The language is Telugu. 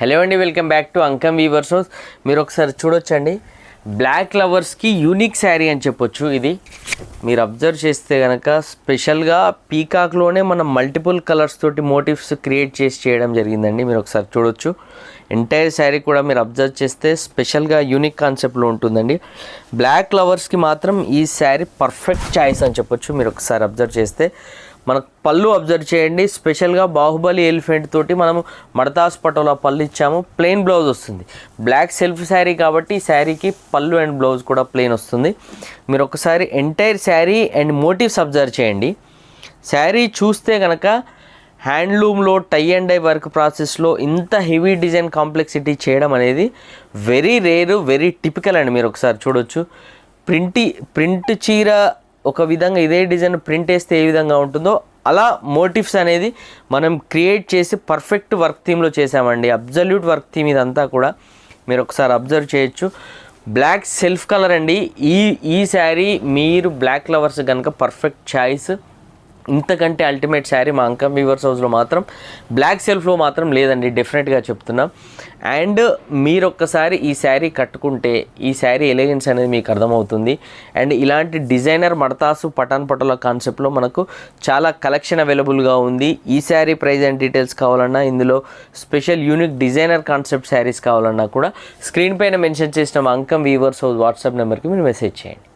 హలో అండి, welcome back to Ankam weavers house. మీరు ఒకసారి చూడొచ్చండి, బ్లాక్ లవర్స్కి యూనిక్ శారీ అని చెప్పొచ్చు. ఇది మీరు అబ్జర్వ్ చేస్తే కనుక స్పెషల్గా పీకాక్లోనే మనం మల్టిపుల్ కలర్స్ తోటి మోటివ్స్ క్రియేట్ చేసి చేయడం జరిగిందండి. మీరు ఒకసారి చూడొచ్చు, ఎంటైర్ శారీ కూడా మీరు అబ్జర్వ్ చేస్తే స్పెషల్గా యూనిక్ కాన్సెప్ట్లో ఉంటుందండి. బ్లాక్ లవర్స్కి మాత్రం ఈ శారీ పర్ఫెక్ట్ చాయిస్ అని చెప్పొచ్చు. మీరు ఒకసారి అబ్జర్వ్ చేస్తే మనకు పళ్ళు అబ్జర్వ్ చేయండి, స్పెషల్గా బాహుబలి ఎలిఫెంట్ తోటి మనము మడతాస్ పటోలా పళ్ళు ఇచ్చాము. ప్లెయిన్ బ్లౌజ్ వస్తుంది, బ్లాక్ సెల్ఫ్ శారీ కాబట్టి ఈ శారీకి పళ్ళు అండ్ బ్లౌజ్ కూడా ప్లెయిన్ వస్తుంది. మీరు ఒకసారి entire sari and motifs observe చేయండి. శారీ చూస్తే కనుక హ్యాండ్లూమ్లో టై అండ్ డై వర్క్ ప్రాసెస్లో ఇంత హెవీ డిజైన్ కాంప్లెక్సిటీ చేయడం అనేది వెరీ రేరు, వెరీ టిపికల్ అండి. మీరు ఒకసారి చూడొచ్చు, ప్రింట్ చీర ఒక విధంగా ఇదే డిజైన్ ప్రింట్ వేస్తే ఏ విధంగా ఉంటుందో అలా మోటివ్స్ అనేది మనం క్రియేట్ చేసి పర్ఫెక్ట్ వర్క్ థీమ్లో చేసామండి. అబ్జల్యూట్ వర్క్ థీమ్ ఇదంతా కూడా మీరు ఒకసారి అబ్జర్వ్ చేయొచ్చు. బ్లాక్ సెల్ఫ్ కలర్ అండి. ఈ శారీ మీరు బ్లాక్ లవర్స్ కనుక పర్ఫెక్ట్ చాయిస్. ఇంతకంటే అల్టిమేట్ శారీ మా అంకమ్ వీవర్స్ హౌస్లో మాత్రం బ్లాక్ సెల్ఫ్లో మాత్రం లేదండి, డెఫినెట్గా చెప్తున్నాం. అండ్ మీరు ఒక్కసారి ఈ శారీ కట్టుకుంటే ఈ శారీ ఎలిగెన్స్ అనేది మీకు అర్థమవుతుంది. అండ్ ఇలాంటి డిజైనర్ మడతాసు పటాన్ పటోలా కాన్సెప్ట్లో మనకు చాలా కలెక్షన్ అవైలబుల్గా ఉంది. ఈ శారీ ప్రైస్ అండ్ డీటెయిల్స్ కావాలన్నా, ఇందులో special unique designer concept saris కావాలన్నా కూడా స్క్రీన్ పైన మెన్షన్ చేసిన మా అంకమ్ వీవర్స్ హౌస్ వాట్సాప్ నెంబర్కి మీరు మెసేజ్ చేయండి.